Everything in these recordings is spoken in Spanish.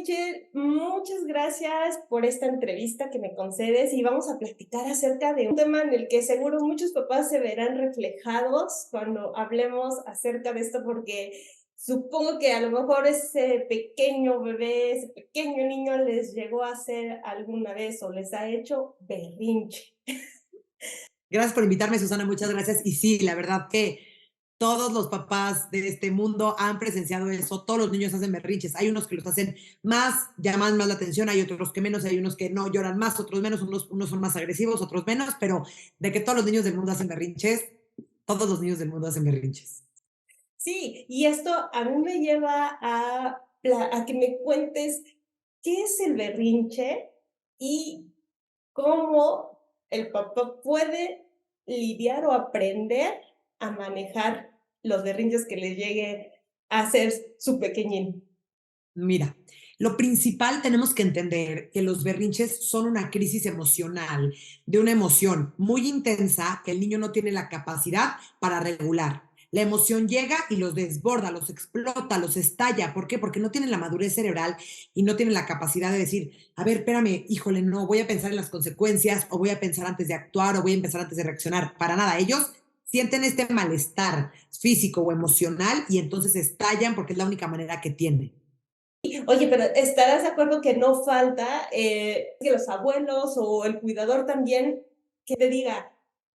Michelle, muchas gracias por esta entrevista que me concedes y vamos a platicar acerca de un tema en el que seguro muchos papás se verán reflejados cuando hablemos acerca de esto, porque supongo que a lo mejor ese pequeño bebé, ese pequeño niño les llegó a hacer alguna vez o les ha hecho berrinche. Gracias por invitarme, Susana, muchas gracias. Y sí, la verdad que todos los papás de este mundo han presenciado eso, todos los niños hacen berrinches, hay unos que los hacen más, llaman más la atención, hay otros que menos, hay unos que no lloran más, otros menos, unos son más agresivos, otros menos, pero de que todos los niños del mundo hacen berrinches, todos los niños del mundo hacen berrinches. Sí, y esto a mí me lleva a que me cuentes qué es el berrinche y cómo el papá puede lidiar o aprender a manejar los berrinches que le llegue a hacer su pequeñín. Mira, lo principal tenemos que entender que los berrinches son una crisis emocional, de una emoción muy intensa que el niño no tiene la capacidad para regular. La emoción llega y los desborda, los explota, los estalla. ¿Por qué? Porque no tienen la madurez cerebral y no tienen la capacidad de decir, a ver, espérame, híjole, no, voy a pensar en las consecuencias o voy a pensar antes de actuar o voy a empezar antes de reaccionar. Para nada, ellos sienten este malestar físico o emocional y entonces estallan porque es la única manera que tienen. Oye, pero estarás de acuerdo que no falta que los abuelos o el cuidador también que te diga,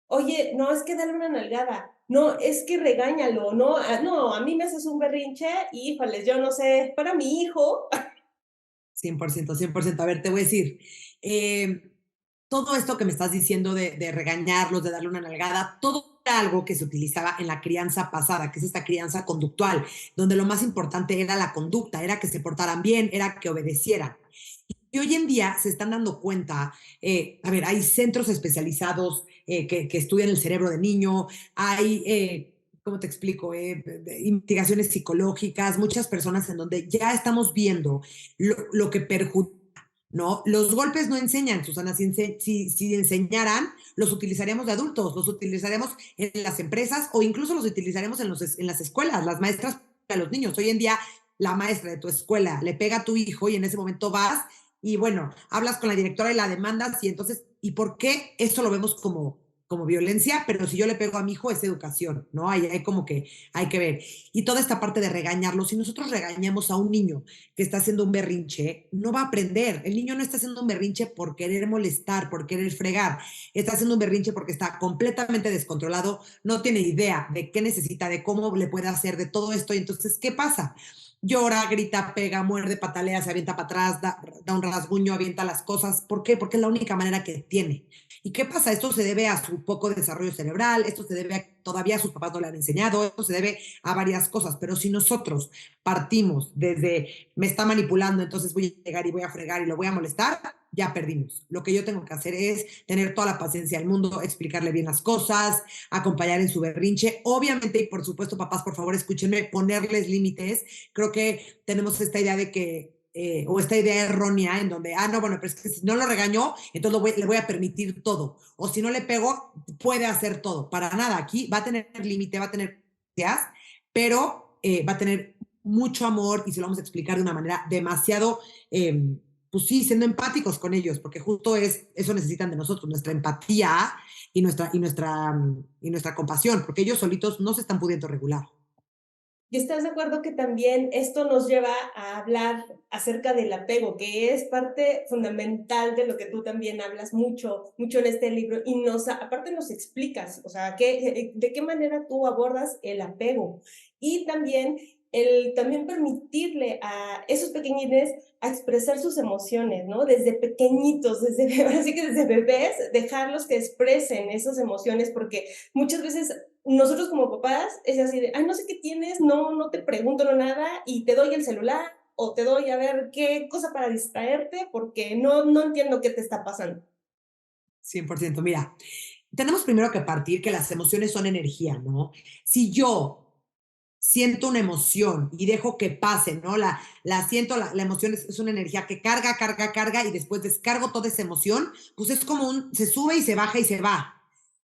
oye, no, es que dale una nalgada, no, es que regáñalo, no, no, a mí me haces un berrinche y, híjoles, yo no sé, para mi hijo. 100%, 100%. A ver, te voy a decir, eh, todo esto que me estás diciendo de regañarlos, de darle una nalgada, todo era algo que se utilizaba en la crianza pasada, que es esta crianza conductual, donde lo más importante era la conducta, era que se portaran bien, era que obedecieran. Y hoy en día se están dando cuenta, a ver, hay centros especializados que estudian el cerebro del niño, hay, ¿cómo te explico? Investigaciones psicológicas, muchas personas en donde ya estamos viendo lo que perjudica. ¿No? Los golpes no enseñan, Susana. Si enseñaran, los utilizaríamos de adultos, los utilizaríamos en las empresas o incluso los utilizaríamos en las escuelas, las maestras a los niños. Hoy en día, la maestra de tu escuela le pega a tu hijo y en ese momento vas y bueno, hablas con la directora y la demandas y entonces, ¿y por qué eso lo vemos como violencia? Pero si yo le pego a mi hijo es educación, ¿no? Ahí hay como que hay que ver. Y toda esta parte de regañarlo, si nosotros regañamos a un niño que está haciendo un berrinche, no va a aprender. El niño no está haciendo un berrinche por querer molestar, por querer fregar. Está haciendo un berrinche porque está completamente descontrolado, no tiene idea de qué necesita, de cómo le puede hacer, de todo esto. Y entonces, ¿qué pasa? Llora, grita, pega, muerde, patalea, se avienta para atrás, da un rasguño, avienta las cosas. ¿Por qué? Porque es la única manera que tiene. ¿Y qué pasa? Esto se debe a su poco desarrollo cerebral, esto se debe a todavía a sus papás no le han enseñado, esto se debe a varias cosas, pero si nosotros partimos desde me está manipulando, entonces voy a llegar y voy a fregar y lo voy a molestar, ya perdimos. Lo que yo tengo que hacer es tener toda la paciencia del mundo, explicarle bien las cosas, acompañar en su berrinche. Obviamente, y por supuesto, papás, por favor, escúchenme, ponerles límites. Creo que tenemos esta idea de que o esta idea errónea en donde, no, bueno, pero es que si no lo regañó, entonces le voy a permitir todo. O si no le pego, puede hacer todo. Para nada, aquí va a tener límite, va a tener, pero va a tener mucho amor y se lo vamos a explicar de una manera demasiado, pues sí, siendo empáticos con ellos, porque justo eso necesitan de nosotros, nuestra empatía y nuestra compasión, porque ellos solitos no se están pudiendo regular. ¿Y estás de acuerdo que también esto nos lleva a hablar acerca del apego, que es parte fundamental de lo que tú también hablas mucho, mucho en este libro y aparte nos explicas, o sea, de qué manera tú abordas el apego y también el también permitirle a esos pequeñines a expresar sus emociones, ¿no? Desde pequeñitos, así que desde bebés, dejarlos que expresen esas emociones, porque muchas veces nosotros como papás es así de, ay, no sé qué tienes, no, no te pregunto no nada y te doy el celular o te doy a ver qué cosa para distraerte porque no, no entiendo qué te está pasando. 100%. Mira, tenemos primero que partir que las emociones son energía, ¿no? Si yo siento una emoción y dejo que pase, ¿no? La siento, la emoción es una energía que carga, carga, carga y después descargo toda esa emoción, pues es como se sube y se baja y se va.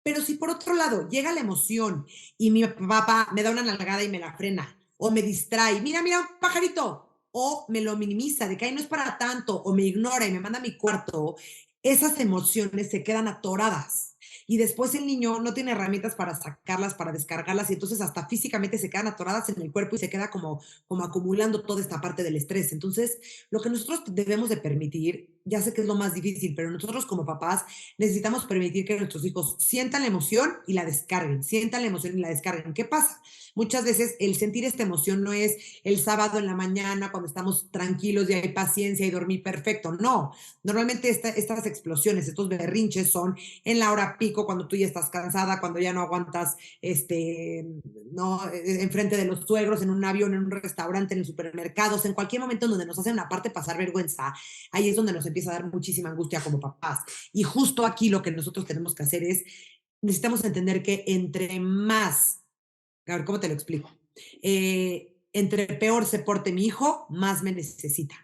Pero si por otro lado llega la emoción y mi papá me da una nalgada y me la frena o me distrae, mira, mira, un pajarito. o me lo minimiza, de que ay, no es para tanto, o me ignora y me manda a mi cuarto, esas emociones se quedan atoradas. Y después el niño no tiene herramientas para sacarlas, para descargarlas, y entonces hasta físicamente se quedan atoradas en el cuerpo y se queda como acumulando toda esta parte del estrés. Entonces, lo que nosotros debemos de permitir, ya sé que es lo más difícil, pero nosotros como papás necesitamos permitir que nuestros hijos sientan la emoción y la descarguen, sientan la emoción y la descarguen. ¿Qué pasa? Muchas veces el sentir esta emoción no es el sábado en la mañana cuando estamos tranquilos y hay paciencia y dormir perfecto. No, normalmente estas explosiones, estos berrinches son en la hora pico, cuando tú ya estás cansada, cuando ya no aguantas, no, enfrente de los suegros, en un avión, en un restaurante, en el supermercado, en cualquier momento en donde nos hacen aparte pasar vergüenza, ahí es donde nos empieza a dar muchísima angustia como papás. Y justo aquí lo que nosotros tenemos que hacer es, necesitamos entender que entre más, a ver, ¿cómo te lo explico? Entre peor se porte mi hijo, más me necesita.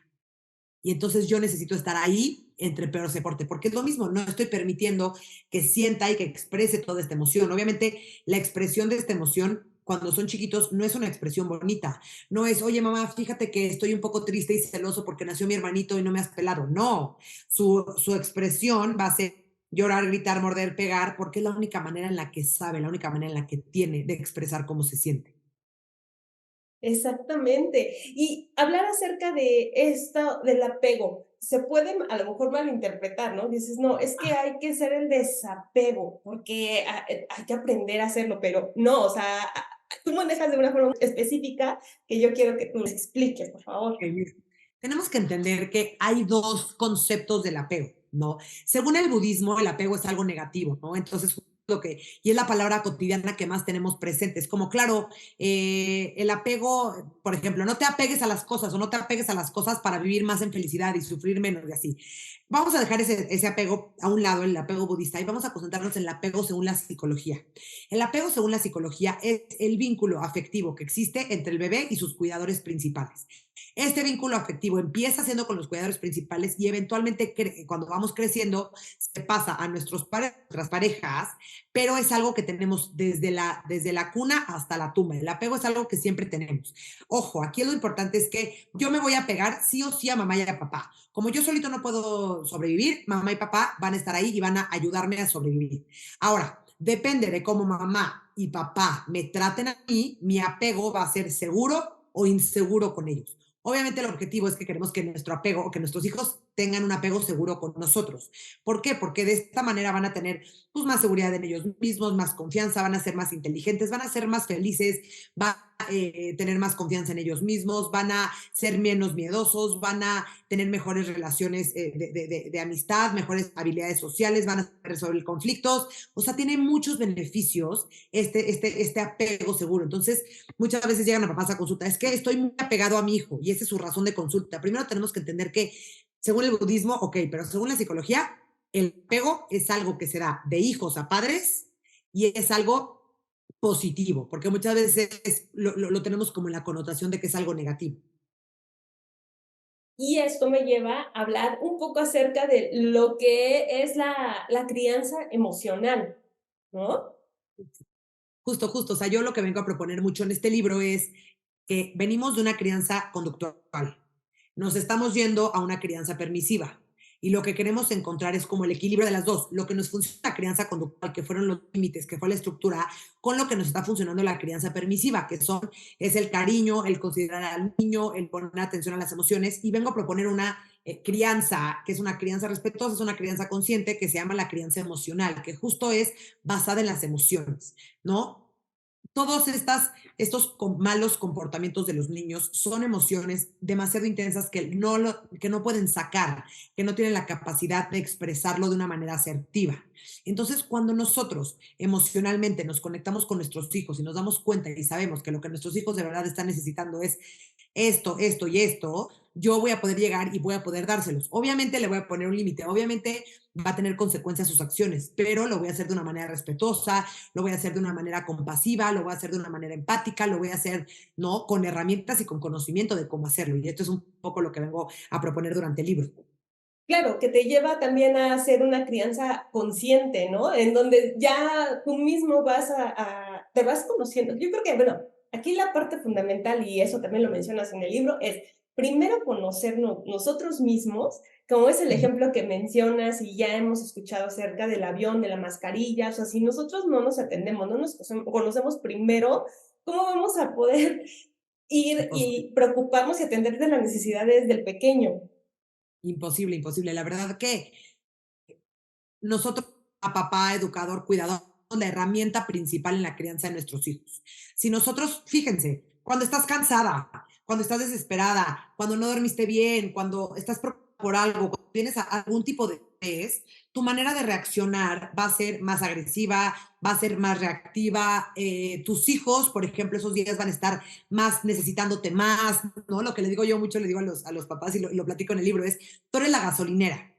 Y entonces yo necesito estar ahí entre peor se porte, porque es lo mismo, no estoy permitiendo que sienta y que exprese toda esta emoción. Obviamente, la expresión de esta emoción cuando son chiquitos no es una expresión bonita. No es, oye mamá, fíjate que estoy un poco triste y celoso porque nació mi hermanito y no me has pelado. No, su expresión va a ser llorar, gritar, morder, pegar, porque es la única manera en la que sabe, la única manera en la que tiene de expresar cómo se siente. Exactamente. Y hablar acerca de esto, del apego, se puede a lo mejor malinterpretar, ¿no? Dices, no, es que hay que ser el desapego, porque hay que aprender a hacerlo, pero no, o sea, tú manejas de una forma específica que yo quiero que tú les expliques, por favor. Ok, mira, tenemos que entender que hay dos conceptos del apego, ¿no? Según el budismo, el apego es algo negativo, ¿no? Entonces, lo que, y es la palabra cotidiana que más tenemos presente. Es como, claro, el apego, por ejemplo, no te apegues a las cosas o no te apegues a las cosas para vivir más en felicidad y sufrir menos y así. Vamos a dejar ese apego a un lado, el apego budista, y vamos a concentrarnos en el apego según la psicología. El apego según la psicología es el vínculo afectivo que existe entre el bebé y sus cuidadores principales. Este vínculo afectivo empieza siendo con los cuidadores principales y eventualmente cuando vamos creciendo se pasa a nuestras parejas, pero es algo que tenemos desde la cuna hasta la tumba. El apego es algo que siempre tenemos. Ojo, aquí lo importante es que yo me voy a pegar sí o sí a mamá y a papá. Como yo solito no puedo sobrevivir, mamá y papá van a estar ahí y van a ayudarme a sobrevivir. Ahora, depende de cómo mamá y papá me traten a mí, mi apego va a ser seguro o inseguro con ellos. Obviamente el objetivo es que queremos que nuestro apego o que nuestros hijos tengan un apego seguro con nosotros. ¿Por qué? Porque de esta manera van a tener pues, más seguridad en ellos mismos, más confianza, van a ser más inteligentes, van a ser más felices, van a tener más confianza en ellos mismos, van a ser menos miedosos, van a tener mejores relaciones de amistad, mejores habilidades sociales, van a resolver conflictos. O sea, tiene muchos beneficios este apego seguro. Entonces, muchas veces llegan a papás a consulta, es que estoy muy apegado a mi hijo y esa es su razón de consulta. Primero tenemos que entender que, según el budismo, ok, pero según la psicología, el apego es algo que se da de hijos a padres y es algo positivo, porque muchas veces lo tenemos como en la connotación de que es algo negativo. Y esto me lleva a hablar un poco acerca de lo que es la crianza emocional, ¿no? Justo, justo. O sea, yo lo que vengo a proponer mucho en este libro es que venimos de una crianza conductual. Nos estamos yendo a una crianza permisiva. Y lo que queremos encontrar es como el equilibrio de las dos. Lo que nos funciona la crianza conductual, que fueron los límites, que fue la estructura, con lo que nos está funcionando la crianza permisiva, es el cariño, el considerar al niño, el poner atención a las emociones. Y vengo a proponer una crianza, que es una crianza respetuosa, es una crianza consciente, que se llama la crianza emocional, que justo es basada en las emociones. ¿No? Todos estos malos comportamientos de los niños son emociones demasiado intensas que no pueden sacar, que no tienen la capacidad de expresarlo de una manera asertiva. Entonces, cuando nosotros emocionalmente nos conectamos con nuestros hijos y nos damos cuenta y sabemos que lo que nuestros hijos de verdad están necesitando es esto y esto, yo voy a poder llegar y voy a poder dárselos. Obviamente le voy a poner un límite, obviamente va a tener consecuencias sus acciones, pero lo voy a hacer de una manera respetuosa, lo voy a hacer de una manera compasiva, lo voy a hacer de una manera empática, lo voy a hacer, ¿no? Con herramientas y con conocimiento de cómo hacerlo. Y esto es un poco lo que vengo a proponer durante el libro. Claro, que te lleva también a hacer una crianza consciente, ¿no? En donde ya tú mismo te vas conociendo. Yo creo que, bueno, aquí la parte fundamental, y eso también lo mencionas en el libro, es primero conocernos nosotros mismos, como es el Ujú. ejemplo que mencionas y ya hemos escuchado acerca del avión, de la mascarilla, o sea, si nosotros no nos atendemos, no nos conocemos primero, ¿cómo vamos a poder ir Imposible, y preocuparnos y atender de las necesidades del pequeño? imposible, imposible. La verdad que nosotros, a papá, educador, cuidador, somos la herramienta principal en la crianza de nuestros hijos. Si nosotros, fíjense, cuando estás cansada, cuando estás desesperada, cuando no dormiste bien, cuando estás preocupada por algo, cuando tienes algún tipo de estrés, tu manera de reaccionar va a ser más agresiva, va a ser más reactiva. Tus hijos, por ejemplo, esos días van a estar más necesitándote más, ¿no? Lo que le digo yo mucho, le digo a los papás y lo platico en el libro es, tú eres la gasolinera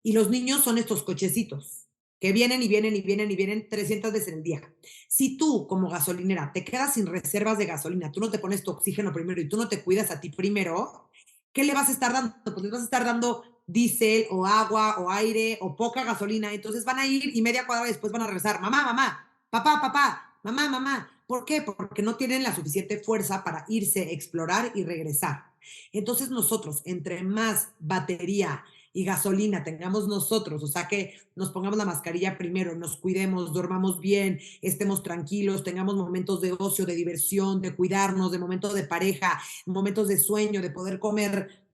y los niños son estos cochecitos que vienen y vienen y vienen y vienen 300 veces en el día. Si tú, como gasolinera, te quedas sin reservas de gasolina, tú no te pones tu oxígeno primero y tú no te cuidas a ti primero, ¿qué le vas a estar dando? Pues les vas a estar dando diésel o agua o aire o poca gasolina. Entonces van a ir y media cuadra después van a regresar. Mamá, mamá, papá, papá, mamá, mamá. ¿Por qué? Porque no tienen la suficiente fuerza para irse, explorar y regresar. Entonces nosotros, entre más batería y gasolina tengamos nosotros, o sea, que nos pongamos la mascarilla primero, nos cuidemos, dormamos bien, estemos tranquilos, tengamos momentos de ocio, de diversión, de cuidarnos, de momentos de pareja, momentos de sueño, de poder comer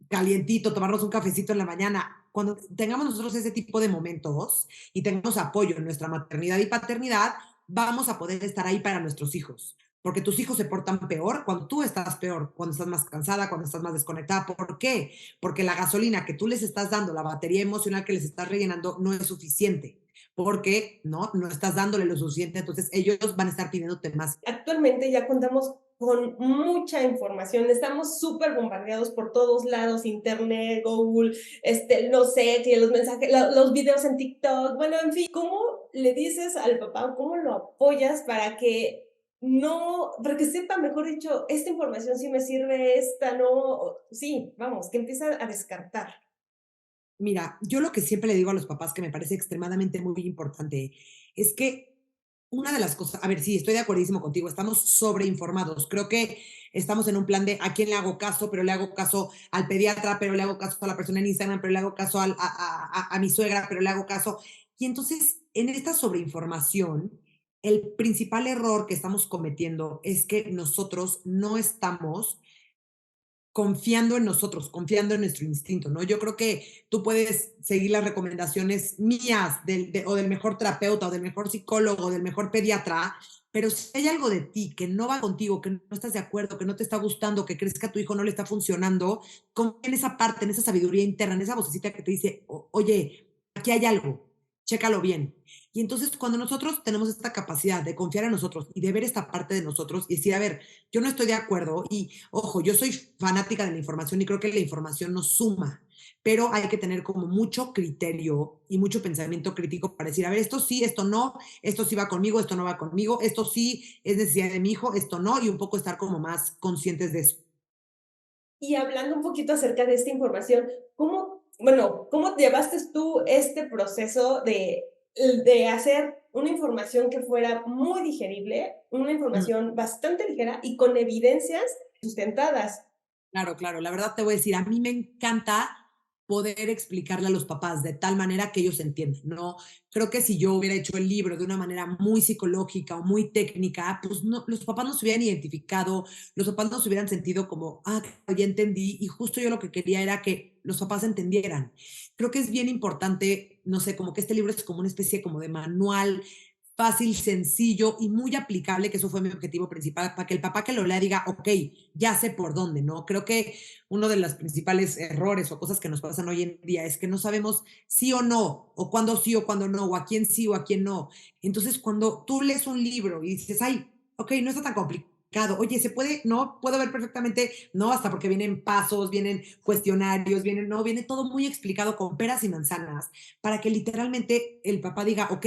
calientito, tomarnos un cafecito en la mañana. Cuando tengamos nosotros ese tipo de momentos y tengamos apoyo en nuestra maternidad y paternidad, vamos a poder estar ahí para nuestros hijos. Porque tus hijos se portan peor cuando tú estás peor, cuando estás más cansada, cuando estás más desconectada. ¿Por qué? Porque la gasolina que tú les estás dando, la batería emocional que les estás rellenando, no es suficiente. Porque no estás dándole lo suficiente, entonces ellos van a estar pidiéndote más. Actualmente ya contamos con mucha información, estamos súper bombardeados por todos lados, internet, Google, no sé, que los mensajes, los videos en TikTok, bueno, en fin, ¿cómo le dices al papá, cómo lo apoyas para que no, para que sepa, mejor dicho, esta información sí me sirve, esta no, sí, vamos, que empieza a descartar? Mira, yo lo que siempre le digo a los papás que me parece extremadamente muy importante es que una de las cosas, a ver, sí, estoy de acuerdísimo contigo, estamos sobreinformados. Creo que estamos en un plan de a quién le hago caso, pero le hago caso al pediatra, pero le hago caso a la persona en Instagram, pero le hago caso a mi suegra, pero le hago caso. Y entonces, en esta sobreinformación, el principal error que estamos cometiendo es que nosotros no estamos confiando en nosotros, confiando en nuestro instinto, ¿no? Yo creo que tú puedes seguir las recomendaciones mías o del mejor terapeuta o del mejor psicólogo o del mejor pediatra, pero si hay algo de ti que no va contigo, que no estás de acuerdo, que no te está gustando, que crees que a tu hijo no le está funcionando, confía en esa parte, en esa sabiduría interna, en esa vocecita que te dice, oye, aquí hay algo, chécalo bien. Y entonces cuando nosotros tenemos esta capacidad de confiar en nosotros y de ver esta parte de nosotros y decir, a ver, yo no estoy de acuerdo y ojo, yo soy fanática de la información y creo que la información nos suma, pero hay que tener como mucho criterio y mucho pensamiento crítico para decir, a ver, esto sí, esto sí va conmigo, esto no va conmigo, esto sí es necesidad de mi hijo, esto no, y un poco estar como más conscientes de eso. Y hablando un poquito acerca de esta información, ¿cómo, bueno, cómo llevaste tú este proceso de hacer una información que fuera muy digerible, una Mm. información bastante ligera y con evidencias sustentadas? Claro, claro. La verdad te voy a decir, a mí me encanta poder explicarle a los papás de tal manera que ellos entiendan, ¿no? Creo que si yo hubiera hecho el libro de una manera muy psicológica o muy técnica, pues no, los papás no se hubieran identificado, los papás no se hubieran sentido como, ah, ya entendí, y justo yo lo que quería era que los papás entendieran. Creo que es bien importante, no sé, como que este libro es como una especie como de manual fácil, sencillo y muy aplicable, que eso fue mi objetivo principal, para que el papá que lo lea diga, ok, ya sé por dónde, ¿no? Creo que uno de los principales errores o cosas que nos pasan hoy en día es que no sabemos sí o no, o cuándo sí o cuándo no, o a quién sí o a quién no. Entonces, cuando tú lees un libro y dices, ay, ok, no está tan complicado, oye, se puede, no, puedo ver perfectamente, no, hasta porque vienen pasos, vienen cuestionarios, no, viene todo muy explicado con peras y manzanas, para que literalmente el papá diga, ok,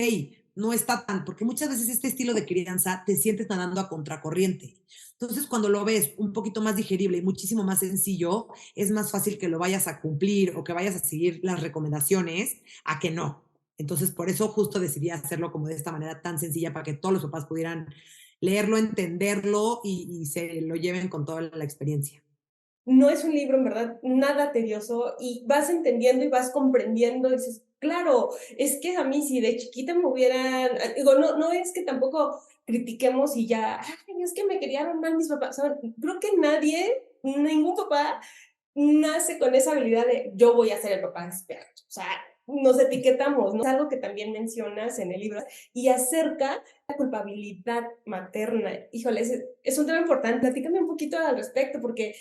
no está tan, porque muchas veces este estilo de crianza te sientes nadando a contracorriente. Entonces, cuando lo ves un poquito más digerible y muchísimo más sencillo, es más fácil que lo vayas a cumplir o que vayas a seguir las recomendaciones a que no. Entonces, por eso justo decidí hacerlo como de esta manera tan sencilla para que todos los papás pudieran leerlo, entenderlo y se lo lleven con toda la experiencia. no es un libro, en verdad, nada tedioso y vas entendiendo y vas comprendiendo y dices, claro, es que a mí si de chiquita me hubieran, digo, no es que tampoco critiquemos y ya, ay, es que me criaron mal mis papás. O sea, creo que nadie, ningún papá nace con esa habilidad de yo voy a ser el papá experto. O sea, nos etiquetamos, ¿no? Es algo que también mencionas en el libro y acerca la culpabilidad materna. Híjole, es un tema importante. Platícame un poquito al respecto, porque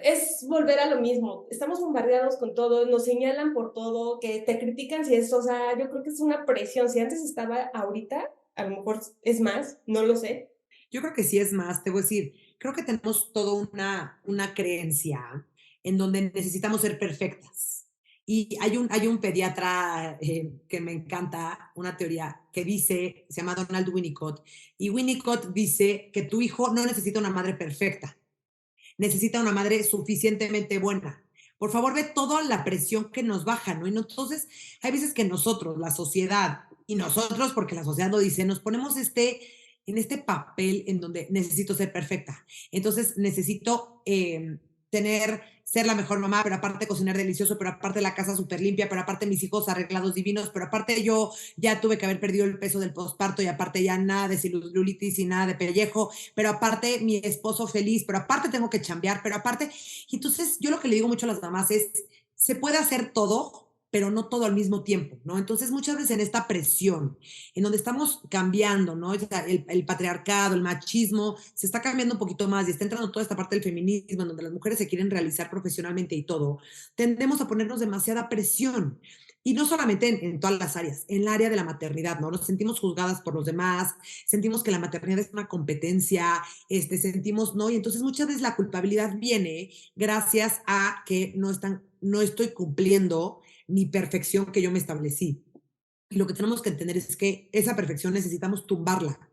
es volver a lo mismo. Estamos bombardeados con todo, nos señalan por todo, que te critican si esto, o sea, yo creo que es una presión. Si antes estaba ahorita, a lo mejor es más, no lo sé. Yo creo que sí es más, te voy a decir, creo que tenemos toda una creencia en donde necesitamos ser perfectas. Y hay un pediatra que me encanta, una teoría que dice, se llama Donald Winnicott, y Winnicott dice que tu hijo no necesita una madre perfecta, necesita una madre suficientemente buena. Por favor, ve toda la presión que nos baja, ¿no? Y entonces, hay veces que nosotros, la sociedad, y nosotros, porque la sociedad lo dice, nos ponemos en este papel en donde necesito ser perfecta. Entonces, necesito ser la mejor mamá, pero aparte cocinar delicioso, pero aparte la casa súper limpia, pero aparte mis hijos arreglados divinos, pero aparte yo ya tuve que haber perdido el peso del posparto y aparte ya nada de celulitis y nada de pellejo, pero aparte mi esposo feliz, pero aparte tengo que chambear, pero aparte, y entonces yo lo que le digo mucho a las mamás es, se puede hacer todo, pero no todo al mismo tiempo, ¿no? Entonces muchas veces en esta presión, en donde estamos cambiando, ¿no? O sea, el patriarcado, el machismo, se está cambiando un poquito más y está entrando toda esta parte del feminismo, en donde las mujeres se quieren realizar profesionalmente y todo, tendemos a ponernos demasiada presión. Y no solamente en todas las áreas, en el área de la maternidad, ¿no? Nos sentimos juzgadas por los demás, sentimos que la maternidad es una competencia, sentimos, ¿no? Y entonces muchas veces la culpabilidad viene gracias a que no estoy cumpliendo mi perfección que yo me establecí. Y lo que tenemos que entender es que esa perfección necesitamos tumbarla.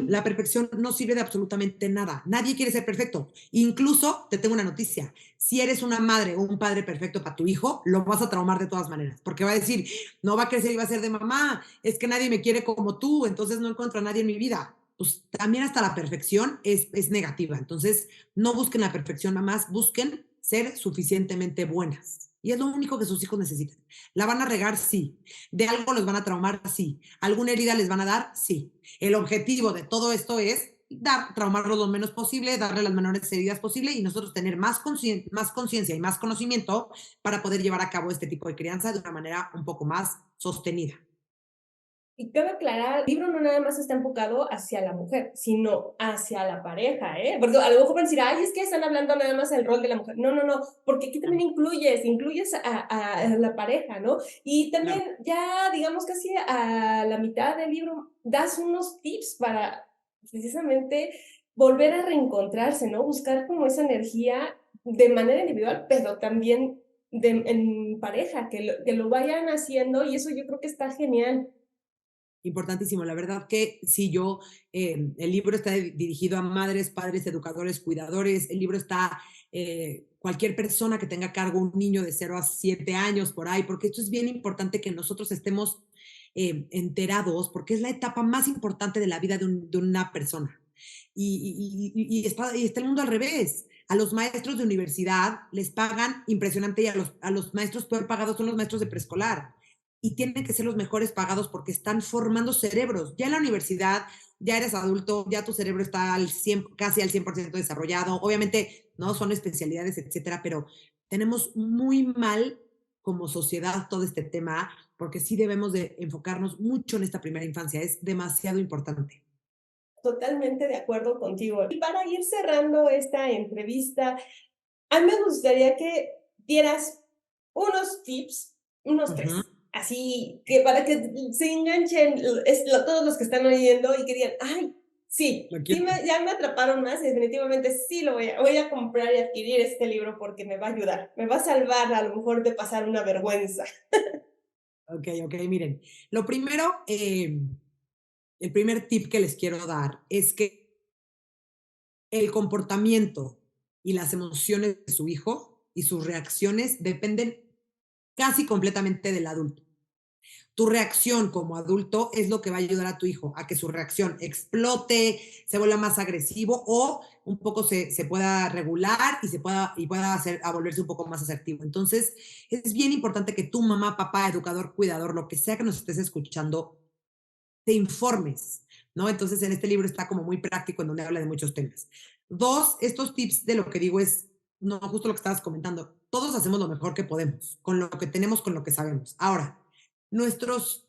La perfección no sirve de absolutamente nada. Nadie quiere ser perfecto. Incluso, te tengo una noticia, si eres una madre o un padre perfecto para tu hijo, lo vas a traumar de todas maneras, porque va a decir, no va a crecer y va a ser de mamá, es que nadie me quiere como tú, entonces no encuentro a nadie en mi vida. Pues también hasta la perfección es negativa. Entonces, no busquen la perfección, mamás, busquen ser suficientemente buenas. Y es lo único que sus hijos necesitan. La van a regar, sí. De algo los van a traumar, sí. ¿Alguna herida les van a dar? Sí. El objetivo de todo esto es traumarlos lo menos posible, darle las menores heridas posible y nosotros tener más conciencia y más conocimiento para poder llevar a cabo este tipo de crianza de una manera un poco más sostenida. Y cabe aclarar, el libro no nada más está enfocado hacia la mujer, sino hacia la pareja, ¿eh? Porque a lo mejor van a decir, ay, es que están hablando nada más del rol de la mujer. No, no, no, porque aquí también incluyes a la pareja, ¿no? Y Claro. también ya, digamos casi a la mitad del libro, das unos tips para precisamente volver a reencontrarse, ¿no? Buscar como esa energía de manera individual, pero también en pareja, que lo vayan haciendo y eso yo creo que está genial. Importantísimo. La verdad que sí, el libro está dirigido a madres, padres, educadores, cuidadores. El libro está, cualquier persona que tenga a cargo un niño de 0 a 7 años por ahí, porque esto es bien importante que nosotros estemos enterados, porque es la etapa más importante de la vida de una persona. Y está el mundo al revés. A los maestros de universidad les pagan impresionante y a los maestros peor pagados son los maestros de preescolar y tienen que ser los mejores pagados porque están formando cerebros. Ya en la universidad, ya eres adulto, ya tu cerebro está casi al 100% desarrollado. Obviamente, no son especialidades, etcétera, pero tenemos muy mal como sociedad todo este tema porque sí debemos de enfocarnos mucho en esta primera infancia. Es demasiado importante. Totalmente de acuerdo contigo. Y para ir cerrando esta entrevista, a mí me gustaría que dieras unos tips, unos Ujú. tres, así que para que se enganchen todos los que están oyendo y que digan, ay, sí, Lo quiero. ya me atraparon más y definitivamente sí voy a comprar y adquirir este libro porque me va a ayudar, me va a salvar a lo mejor de pasar una vergüenza. Ok, ok, miren. Lo primero, el primer tip que les quiero dar es que el comportamiento y las emociones de su hijo y sus reacciones dependen casi completamente del adulto. Tu reacción como adulto es lo que va a ayudar a tu hijo a que su reacción explote, se vuelva más agresivo o un poco se pueda regular y pueda hacer, a volverse un poco más asertivo. Entonces, es bien importante que tu mamá, papá, educador, cuidador, lo que sea que nos estés escuchando, te informes, ¿no? Entonces, en este libro está como muy práctico en donde habla de muchos temas. Dos, estos tips de lo que digo es, no, justo lo que estabas comentando, todos hacemos lo mejor que podemos, con lo que tenemos, con lo que sabemos. Ahora, nuestros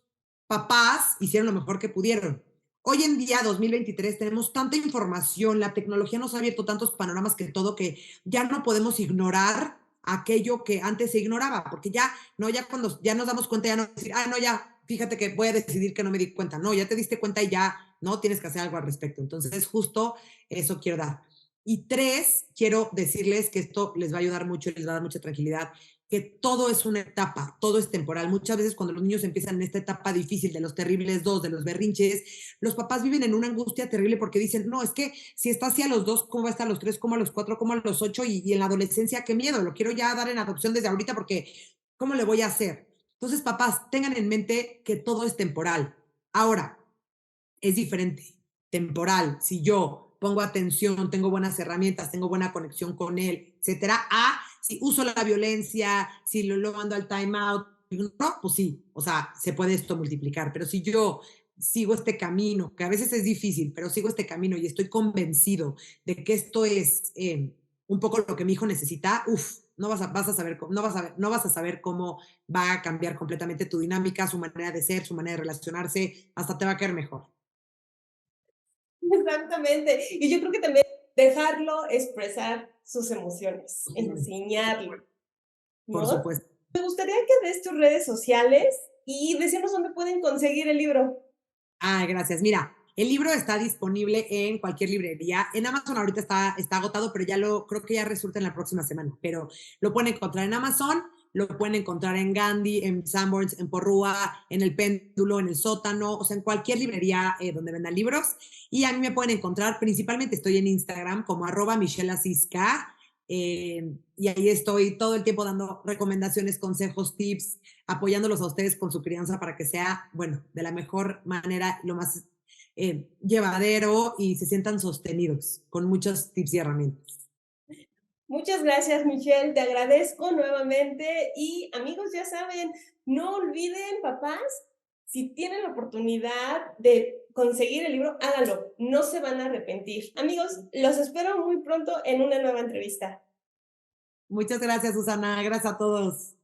papás hicieron lo mejor que pudieron. Hoy en día, 2023, tenemos tanta información, la tecnología nos ha abierto tantos panoramas que todo que ya no podemos ignorar aquello que antes se ignoraba, porque ya, no, ya cuando ya nos damos cuenta, ya no decir, no, ya, fíjate que voy a decidir que no me di cuenta. No, ya te diste cuenta y ya, no, tienes que hacer algo al respecto. Entonces, justo eso quiero dar. Y tres, quiero decirles que esto les va a ayudar mucho y les va a dar mucha tranquilidad, que todo es una etapa, todo es temporal. Muchas veces cuando los niños empiezan en esta etapa difícil de los terribles dos, de los berrinches, los papás viven en una angustia terrible porque dicen, no, es que si está así a los dos, ¿cómo va a estar a los tres? ¿Cómo a los cuatro? ¿Cómo a los ocho? Y en la adolescencia, qué miedo, lo quiero ya dar en adopción desde ahorita porque, ¿cómo le voy a hacer? Entonces, papás, tengan en mente que todo es temporal. Ahora, es diferente, temporal. Si yo pongo atención, tengo buenas herramientas, tengo buena conexión con él, etcétera, a si uso la violencia, si lo mando al time out, no, pues sí, o sea, se puede esto multiplicar, pero si yo sigo este camino, que a veces es difícil, pero sigo este camino y estoy convencido de que esto es un poco lo que mi hijo necesita, uff, vas a saber, no vas a saber cómo va a cambiar completamente tu dinámica, su manera de ser, su manera de relacionarse, hasta te va a caer mejor. Exactamente. Y yo creo que también dejarlo expresar sus emociones, enseñarlo, Por ¿no? supuesto. Me gustaría que des tus redes sociales y decirnos dónde pueden conseguir el libro. Gracias. Mira, el libro está disponible en cualquier librería. En Amazon ahorita está agotado, pero creo que ya resulta en la próxima semana. Pero lo pueden encontrar en Amazon, lo pueden encontrar en Gandhi, en Sanborns, en Porrúa, en El Péndulo, en El Sótano, o sea, en cualquier librería donde vendan libros. Y a mí me pueden encontrar, principalmente estoy en Instagram como @MichelleAsisca. Y ahí estoy todo el tiempo dando recomendaciones, consejos, tips, apoyándolos a ustedes con su crianza para que sea, bueno, de la mejor manera, lo más llevadero y se sientan sostenidos con muchos tips y herramientas. Muchas gracias, Michelle. Te agradezco nuevamente. Y amigos, ya saben, no olviden, papás, si tienen la oportunidad de conseguir el libro, háganlo. No se van a arrepentir. Amigos, los espero muy pronto en una nueva entrevista. Muchas gracias, Susana. Gracias a todos.